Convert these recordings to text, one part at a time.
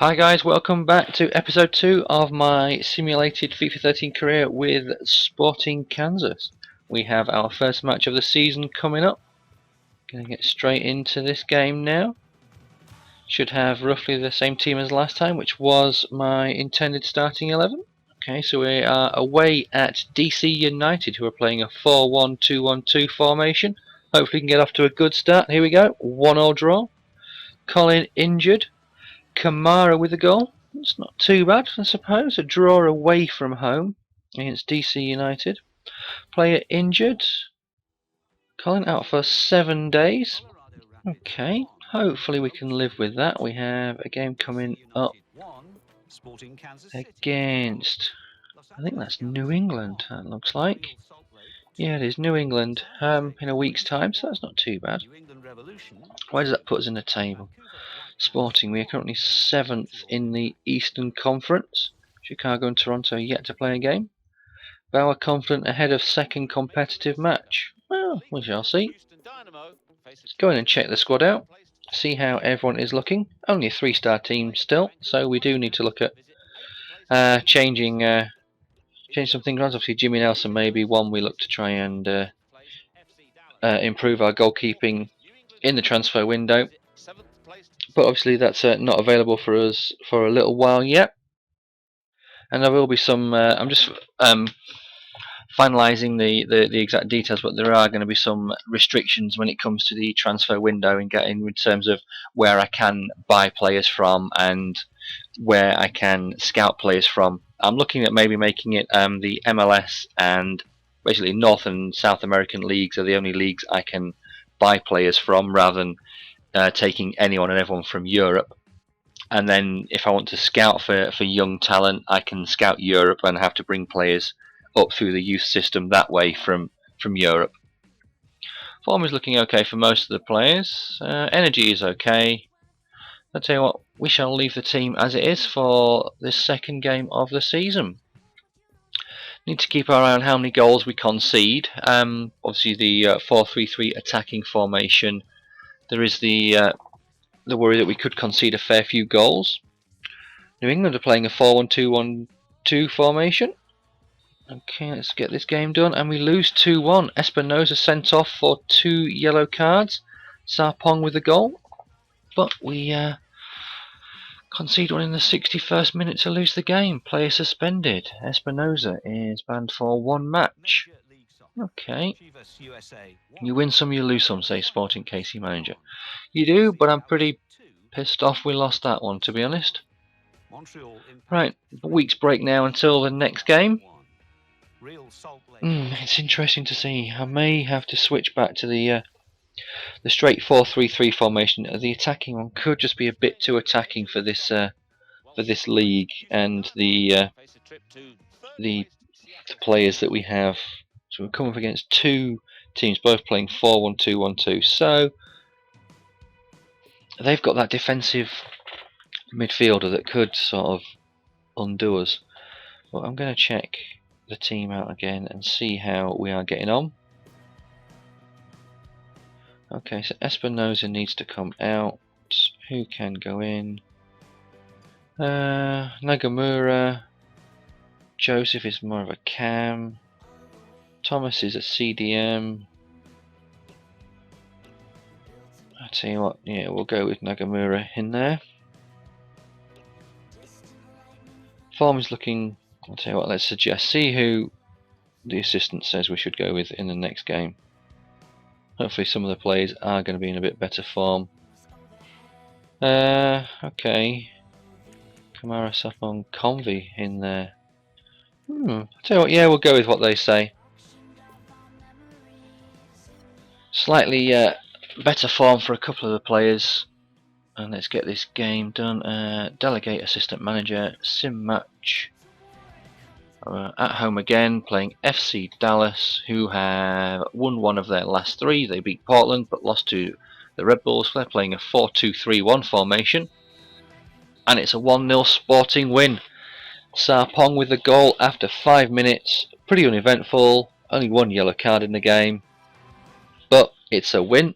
Hi guys, welcome back to episode 2 of my simulated FIFA 13 career with Sporting Kansas. We have our first match of the season coming up. Going to get straight into this game now. Should have roughly the same team as last time, which was my intended starting 11. Okay, so we are away at DC United, who are playing a 4-1-2-1-2 formation. Hopefully we can get off to a good start. Here we go, 1-1 draw. Colin injured. Kamara with a goal. It's not too bad, I suppose. A draw away from home against DC United. Player injured. Colin out for 7 days. Okay, hopefully we can live with that. We have a game coming up against, I think that's New England, that looks like. Yeah, it is New England in a week's time, so that's not too bad. Where does that put us in the table? Sporting, we are currently 7th in the Eastern Conference. Chicago and Toronto yet to play a game. Bauer confident ahead of second competitive match. Well, we shall see. Let's go in and check the squad out. See how everyone is looking. Only a 3-star team still, so we do need to look at changing some things around. Obviously, Jimmy Nelson may be one we look to try and improve our goalkeeping in the transfer window. But obviously that's not available for us for a little while yet. And there will be some, I'm just finalising the exact details, but there are going to be some restrictions when it comes to the transfer window in terms of where I can buy players from and where I can scout players from. I'm looking at maybe making it the MLS and basically North and South American leagues are the only leagues I can buy players from, rather than taking anyone and everyone from Europe. And then if I want to scout for young talent, I can scout Europe and have to bring players up through the youth system that way from Europe. Form is looking okay for most of the players. Energy is okay. I'll tell you what, we shall leave the team as it is for this second game of the season. Need to keep our eye on how many goals we concede. Obviously the 4-3-3 attacking formation, there is the worry that we could concede a fair few goals. New England are playing a 4-1-2-1-2 formation. Okay, let's get this game done, and we lose 2-1. Espinosa sent off for 2 yellow cards. Sarpong with a goal, but we concede one in the 61st minute to lose the game. Player suspended. Espinosa is banned for 1 match. Okay. You win some, you lose some, say Sporting KC manager. You do, but I'm pretty pissed off we lost that one, to be honest. Right, a week's break now until the next game. It's interesting to see. I may have to switch back to the straight 4-3-3 formation. The attacking one could just be a bit too attacking for this league and the players that we have. So we're coming up against 2 teams both playing 4-1-2-1-2. So they've got that defensive midfielder that could sort of undo us. But I'm going to check the team out again and see how we are getting on. Okay, so Espinosa needs to come out. Who can go in? Nagamura. Joseph is more of a cam. Thomas is a CDM. I'll tell you what, yeah, we'll go with Nagamura in there. Form is looking, I'll tell you what, let's see who the assistant says we should go with in the next game. Hopefully some of the players are going to be in a bit better form. Okay. Kamara, Sapong, Convey in there. I'll tell you what, yeah, we'll go with what they say. Slightly better form for a couple of the players. And let's get this game done. Delegate assistant manager, sim match. At home again, playing FC Dallas, who have won 1 of their last 3. They beat Portland, but lost to the Red Bulls. They're playing a 4-2-3-1 formation. And it's a 1-0 Sporting win. Sarpong with the goal after 5 minutes. Pretty uneventful. Only 1 yellow card in the game. But it's a win.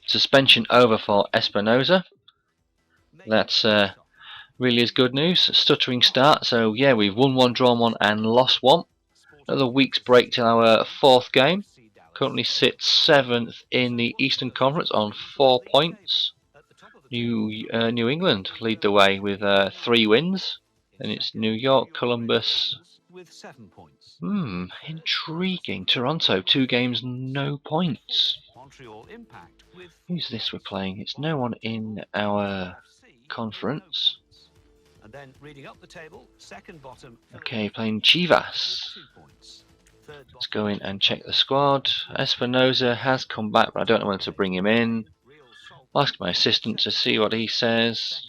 Suspension over for Espinosa. That's really is good news. Stuttering start, so yeah, we've won one, drawn one, and lost one. Another week's break till our fourth game. Currently sits 7th in the Eastern Conference on 4 points. New England lead the way with 3 wins, and it's New York, Columbus. Intriguing. Toronto, 2 games, no points. Who's this we're playing? It's no one in our conference. Okay, playing Chivas. Let's go in and check the squad. Espinoza has come back, but I don't know whether to bring him in. I'll ask my assistant to see what he says.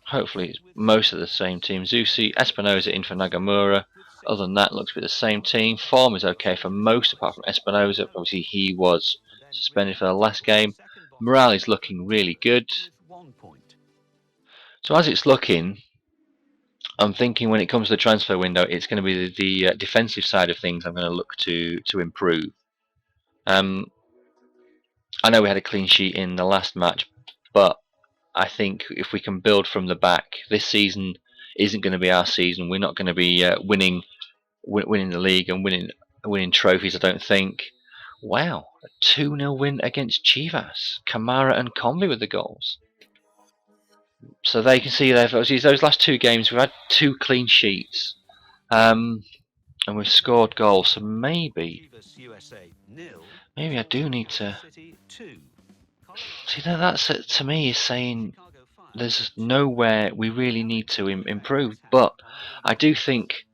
Hopefully it's most of the same team. Zusi, Espinoza in for Nagamura. Other than that, looks to be the same team. Form is okay for most, apart from Espinoza. Obviously he was suspended for the last game. Morale is looking really good. So as it's looking, I'm thinking when it comes to the transfer window, it's going to be the defensive side of things I'm going to look to improve. I know we had a clean sheet in the last match, but I think if we can build from the back, this season isn't going to be our season. We're not going to be winning the league and winning trophies, I don't think. Wow, a 2-0 win against Chivas. Kamara and Convey with the goals. So they can see there, those last 2 games we've had 2 clean sheets, and we've scored goals. So maybe I do need to. See, that's to me is saying there's nowhere we really need to improve. But I do think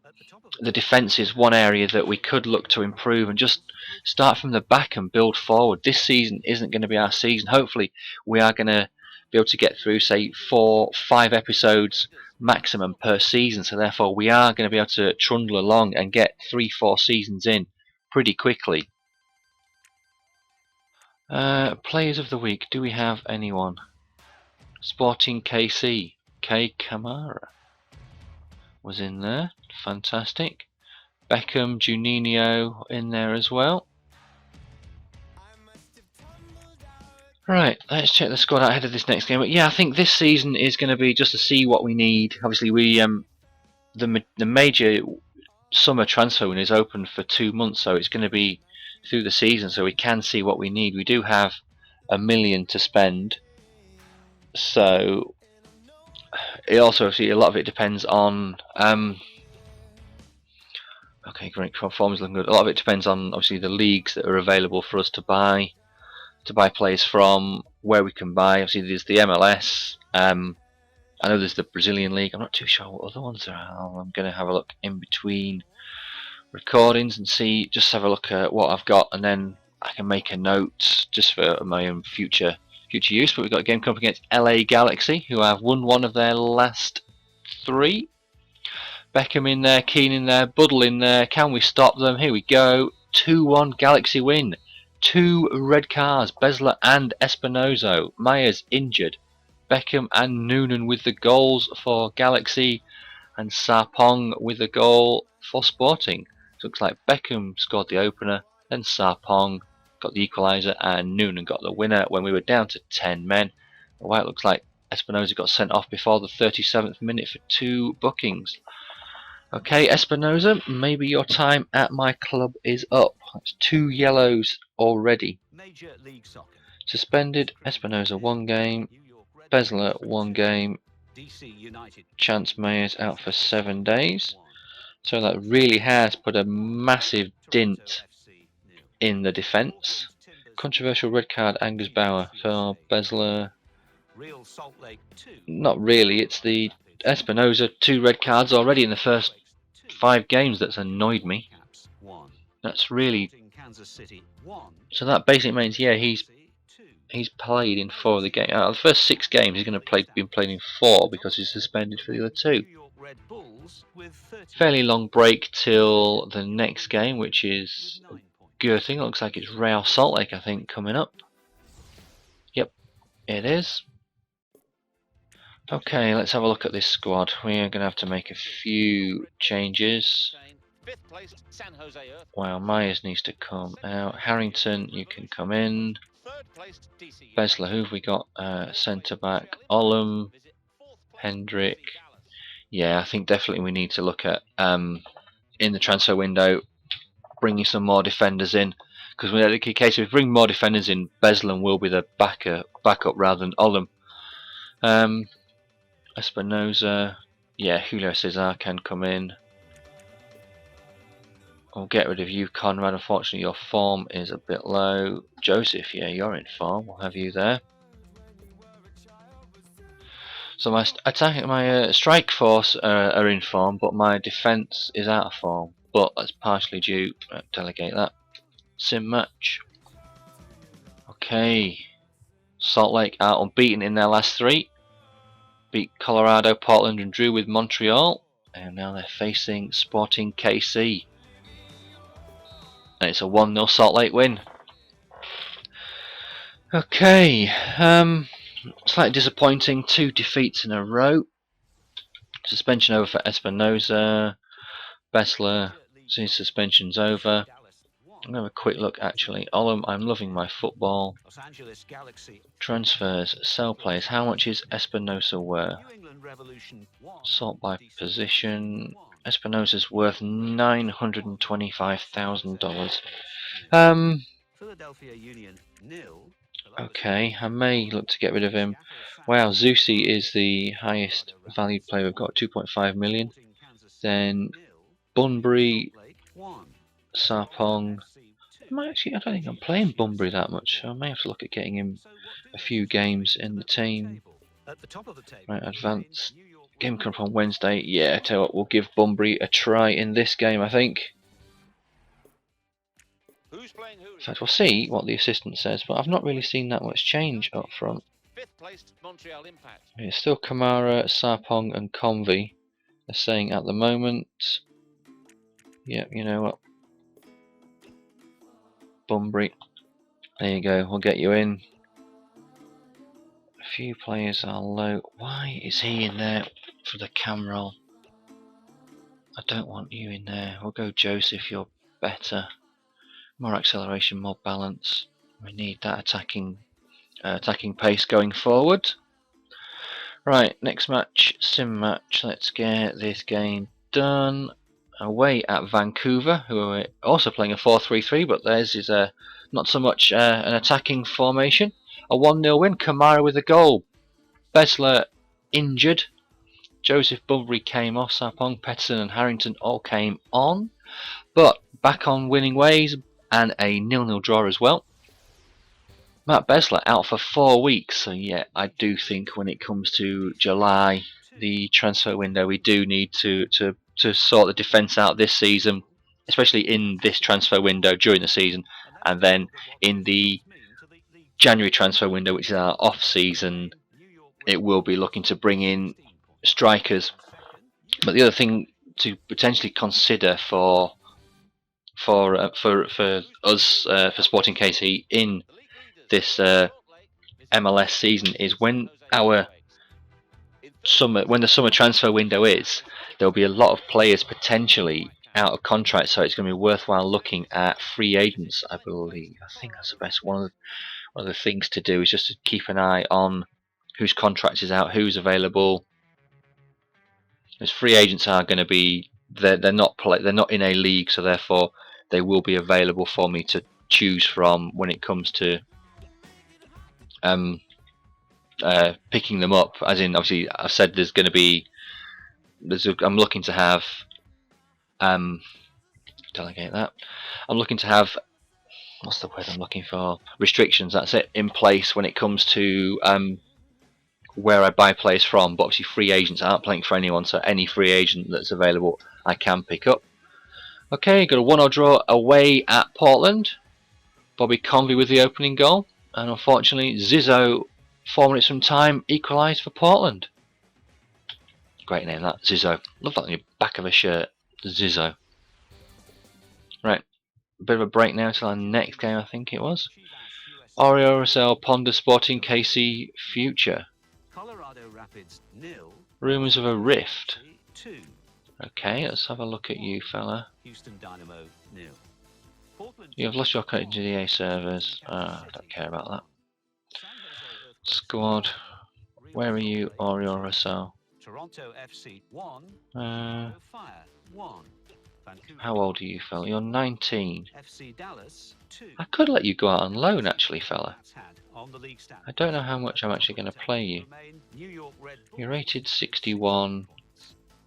the defence is one area that we could look to improve and just start from the back and build forward. This season isn't going to be our season. Hopefully we are going to be able to get through, say, 4-5 episodes maximum per season, so therefore we are going to be able to trundle along and get 3-4 seasons in pretty quickly. Players of the week, do we have anyone? Sporting KC, K Kamara was in there, fantastic. Beckham, Juninho in there as well. Right, let's check the squad out ahead of this next game. But yeah, I think this season is going to be just to see what we need. Obviously, the major summer transfer window is open for 2 months, so it's going to be through the season, so we can see what we need. We do have $1 million to spend, so it also, see, a lot of it depends on. Okay, great, form is looking good. A lot of it depends on obviously the leagues that are available for us to buy players from, where we can buy. Obviously, there's the MLS. I know there's the Brazilian league. I'm not too sure what other ones there are. I'm going to have a look in between recordings and see. Just have a look at what I've got, and then I can make a note just for my own future use. But we've got a game coming up against LA Galaxy, who have won one of their last 3. Beckham in there, Keane in there, Buddle in there. Can we stop them? Here we go. 2-1 Galaxy win. 2 red cards, Besler and Espinozo. Myers injured. Beckham and Noonan with the goals for Galaxy, and Sarpong with the goal for Sporting. So it looks like Beckham scored the opener, then Sarpong got the equaliser, and Noonan got the winner when we were down to 10 men. Well, it looks like Espinoza got sent off before the 37th minute for 2 bookings. Okay, Espinoza, maybe your time at my club is up. That's 2 yellows already. Suspended, Espinoza 1 game, Besler 1 game, Chance Mayers out for 7 days. So that really has put a massive dint in the defence. Controversial red card, Angus Bauer for Besler. Not really, it's the Espinoza, 2 red cards already in the first 5 games. That's annoyed me. That's really. So that basically means, yeah, he's played in 4 of the games. Out of the first 6 games, he's going to been played in 4 because he's suspended for the other 2. Fairly long break till the next game, which is good thing. It looks like it's Real Salt Lake, I think, coming up. Yep, it is. Okay, let's have a look at this squad. We are going to have to make a few changes. Wow, Myers needs to come out. Harrington, you can come in. Besler, who have we got? Centre back. Olam. Hendrick. Yeah, I think definitely we need to look at in the transfer window bringing some more defenders in, because in case if we bring more defenders in, Beslan will be the backup rather than Olam. Espinosa, yeah, Julio Cesar can come in. We'll get rid of you, Conrad. Unfortunately, your form is a bit low. Joseph, yeah, you're in form. We'll have you there. So my strike force are in form, but my defence is out of form. But that's partially due. Delegate that. Sim match. Okay. Salt Lake are unbeaten in their last 3. Beat Colorado, Portland, and drew with Montreal. And now they're facing Sporting KC. And it's a 1-0 Salt Lake win. Okay. Slightly disappointing. 2 defeats in a row. Suspension over for Espinosa. Bessler, his suspension's over. I'm going to have a quick look actually. Olam, I'm loving my football. Transfers, sell players. How much is Espinosa worth? Sort by position. Espinosa's worth $925,000. Okay, I may look to get rid of him. Wow, Zusi is the highest valued player. We've got 2.5 million. Then Bunbury, Sarpong. I don't think I'm playing Bunbury that much, so I may have to look at getting him a few games in the team. Right, advanced. Game come on Wednesday. Yeah, tell you what, we'll give Bunbury a try in this game, I think. In fact, we'll see what the assistant says, but I've not really seen that much change up front. It's still Kamara, Sarpong and Convey. They're saying at the moment. Yeah, you know what? Bunbury. There you go, we'll get you in. A few players are low. Why is he in there for the cam roll? I don't want you in there. We'll go Joseph, you're better. More acceleration, more balance. We need that attacking pace going forward. Right, next match, sim match. Let's get this game done. Away at Vancouver, who are also playing a 4-3-3, but theirs is not so much an attacking formation. A 1-0 win. Kamara with a goal. Bessler injured. Joseph Bunbury came off. Sarpong, Petterson and Harrington all came on. But back on winning ways and a 0-0 draw as well. Matt Bessler out for 4 weeks. So yeah, I do think when it comes to July, the transfer window, we do need to sort the defence out this season, especially in this transfer window during the season, and then in the January transfer window, which is our off season, it will be looking to bring in strikers. But the other thing to potentially consider for us for Sporting KC in this MLS season is when the summer transfer window is, there'll be a lot of players potentially out of contract, so it's going to be worthwhile looking at free agents. I believe. I think that's the best one of the things to do is just to keep an eye on whose contract is out, who's available. As free agents are going to be, they're not in a league, so therefore they will be available for me to choose from when it comes to picking them up. As in, obviously, I've said there's going to be. I'm looking to have. Delegate that. I'm looking to have. What's the word I'm looking for? Restrictions. That's it, in place when it comes to where I buy players from. But obviously, free agents aren't playing for anyone, so any free agent that's available, I can pick up. Okay, got a 1-0 draw away at Portland. Bobby Convey with the opening goal, and unfortunately, Zizzo, 4 minutes from time, equalised for Portland. Great name, that, Zizzo. Love that on your back of a shirt, Zizzo. Right, a bit of a break now till our next game, I think it was. Oreo Rosell, Ponder Sporting KC Future. Rumours of a rift. Okay, let's have a look at you, fella. You have lost your connection to the EA servers. I don't care about that. Squad. Where are you, Oreo Rosell? Toronto FC 1. Fire 1. How old are you, fella? You're 19. FC Dallas 2. I could let you go out on loan, actually, fella. I don't know how much I'm actually going to play you. You're rated 61.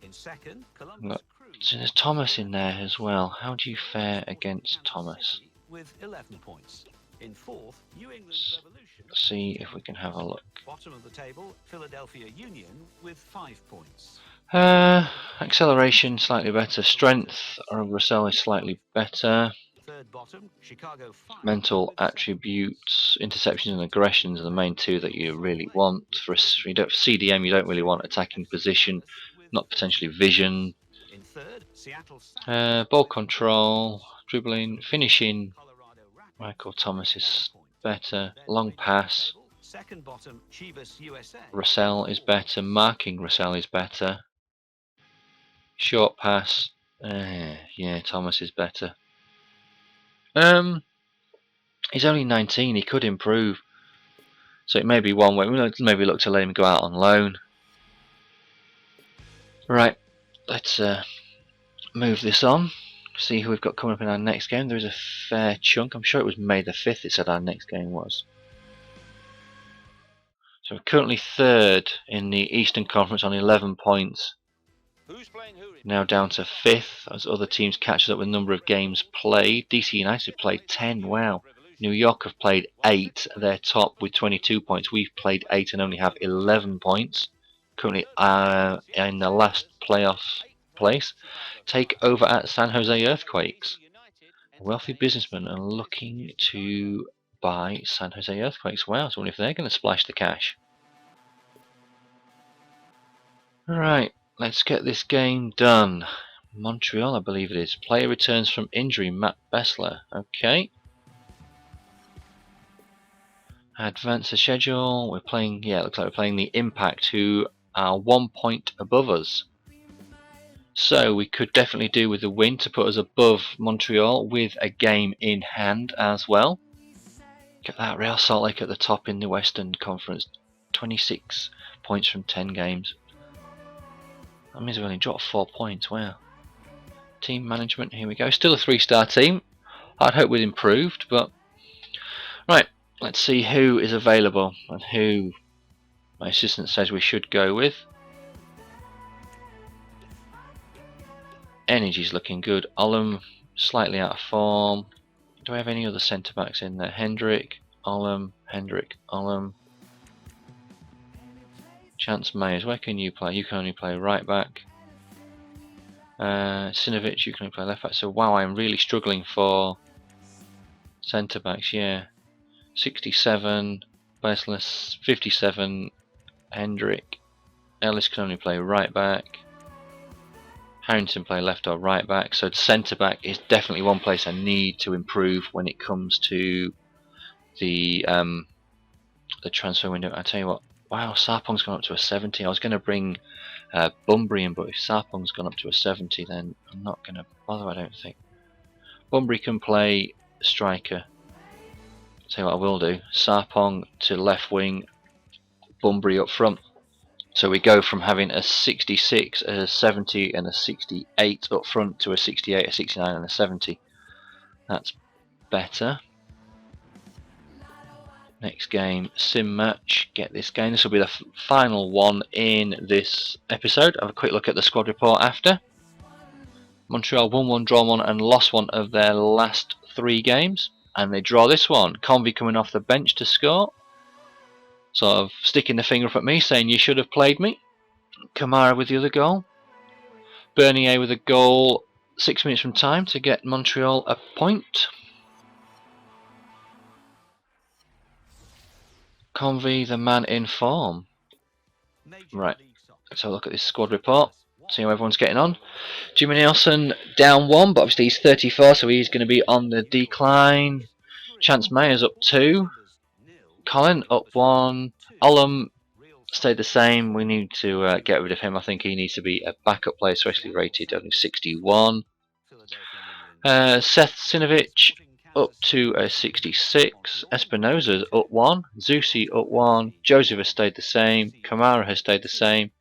There's Thomas in there as well. How do you fare against Thomas? With 11 points. In fourth, New England Revolution. See if we can have a look. Bottom of the table, Philadelphia Union with 5 points. Acceleration slightly better. Strength, Russell is slightly better. Third bottom, Chicago Fire. Mental attributes, interceptions and aggressions are the main two that you really want. For CDM, you don't really want attacking position, not potentially vision. In third, Seattle. Ball control, dribbling, finishing. Michael Thomas is better. Long pass. Second bottom, Chivas USA. Russell is better. Marking Russell is better. Short pass. Yeah, Thomas is better. He's only 19. He could improve. So it may be one way. Maybe look to let him go out on loan. Right. Let's move this on. See who we've got coming up in our next game. There is a fair chunk. I'm sure it was May the 5th it said our next game was. So we're currently third in the Eastern Conference on 11 points. Now down to 5th as other teams catch up with the number of games played. DC United played 10. Wow. New York have played 8. They're top with 22 points. We've played 8 and only have 11 points. Currently in the last playoff place. Take over at San Jose Earthquakes. A wealthy businessmen are looking to buy San Jose Earthquakes. Wow, so I wonder if they're going to splash the cash. Right, let's get this game done. Montreal, I believe it is. Player returns from injury, Matt Bessler. Okay. Advance the schedule. We're playing, yeah, it looks like we're playing the Impact, who are 1 point above us. So we could definitely do with a win to put us above Montreal with a game in hand as well. Get that, Real Salt Lake at the top in the Western Conference. 26 points from 10 games. That means we've only dropped 4 points, wow. Team management, here we go. Still a 3-star team. I'd hope we'd improved, but... Right, let's see who is available and who my assistant says we should go with. Energy's looking good. Olam, slightly out of form. Do I have any other centre backs in there? Hendrick, Olam, Chance Mayers, where can you play? You can only play right back. Sinovic, you can only play left back. So wow, I'm really struggling for centre backs. Yeah, 67, Baseless, 57, Hendrick. Ellis can only play right back. Harrington play left or right back. So centre back is definitely one place I need to improve when it comes to the transfer window. I tell you what. Wow, Sarpong's gone up to a 70. I was going to bring Bunbury in, but if Sarpong's gone up to a 70, then I'm not going to bother, I don't think. Bunbury can play striker. Tell you what I will do. Sarpong to left wing, Bunbury up front. So we go from having a 66, a 70 and a 68 up front to a 68, a 69 and a 70. That's better. Next game, sim match. Get this game. This will be the final one in this episode. Have a quick look at the squad report after. Montreal won 1, drawn 1 and lost 1 of their last 3 games. And they draw this one. Convey coming off the bench to score. Sort of sticking the finger up at me, saying you should have played me. Kamara with the other goal. Bernier with a goal 6 minutes from time to get Montreal a point. Convey, the man in form. Right, let's have a look at this squad report. See how everyone's getting on. Jimmy Nielsen down 1, but obviously he's 34, so he's going to be on the decline. Chance Mayer's up 2. Colin up 1. Olam stayed the same. We need to get rid of him. I think he needs to be a backup player, especially rated only 61. Seth Sinovic up to a 66. Espinosa's up 1. Zusi up 1. Joseph has stayed the same. Kamara has stayed the same.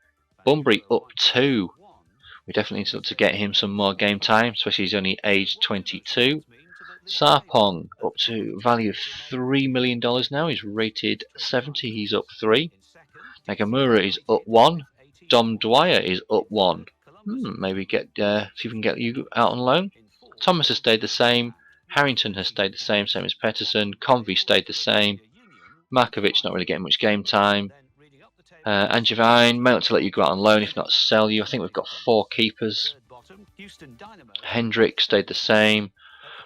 Bunbury up 2. We definitely need to get him some more game time, especially he's only aged 22. Sarpong up to value of $3 million now. He's rated 70. He's up 3. Nagamura is up 1. Dom Dwyer is up 1. Maybe get see if we can get you out on loan. Thomas has stayed the same. Harrington has stayed the same as Pettersson. Convey stayed the same. Markovic not really getting much game time. Angevine, may want to let you go out on loan, if not sell you. I think we've got 4 keepers. Hendrick stayed the same.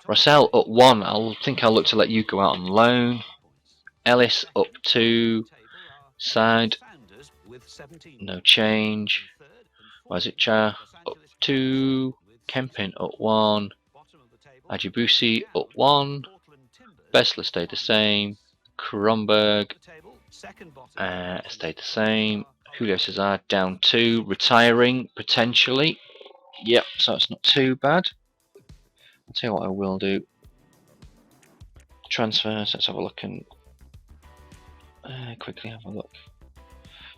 Rossell up 1. I think I'll look to let you go out on loan. Ellis up 2. Side, no change. Wazitcha up 2. Kempin up 1. Ajibusi up 1. Bessler stayed the same. Kronberg stayed the same. Julio Cesar down 2. Retiring potentially. Yep, so it's not too bad. I'll tell you what I will do. Transfers, let's have a look and quickly have a look.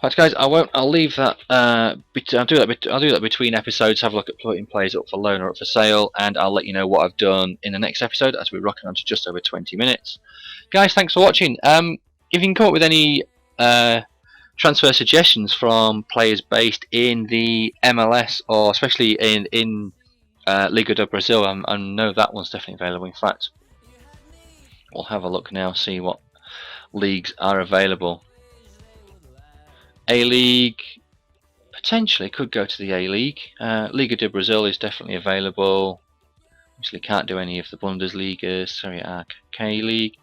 Right, guys, I'll leave that. I'll do that between episodes. Have a look at putting players up for loan or up for sale, and I'll let you know what I've done in the next episode as we're rocking on to just over 20 minutes. Guys, thanks for watching. If you can come up with any transfer suggestions from players based in the MLS or especially in Liga do Brazil, I know that one's definitely available. In fact, we'll have a look now, see what leagues are available. A-League, potentially could go to the A-League. Liga de Brazil is definitely available. Obviously can't do any of the Bundesliga, Serie A, K-League.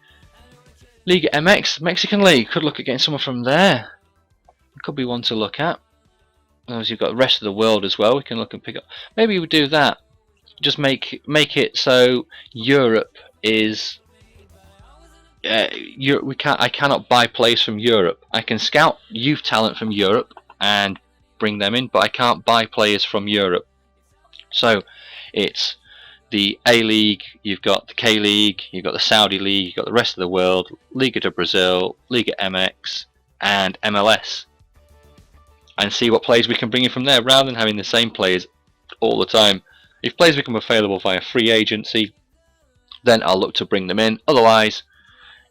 Liga MX, Mexican League, could look at getting someone from there. Could be one to look at. As you've got the rest of the world as well, we can look and pick up. Maybe we do that. Just make it so Europe is... I cannot buy players from Europe. I can scout youth talent from Europe and bring them in, but I can't buy players from Europe. So it's the A-League, you've got the K-League, you've got the Saudi League, you've got the rest of the world, Liga de Brazil, Liga MX, and MLS, and see what players we can bring in from there, rather than having the same players all the time. If players become available via free agency, then I'll look to bring them in. Otherwise,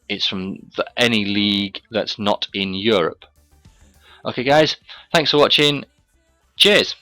it's from any league that's not in Europe. Okay guys, thanks for watching. Cheers.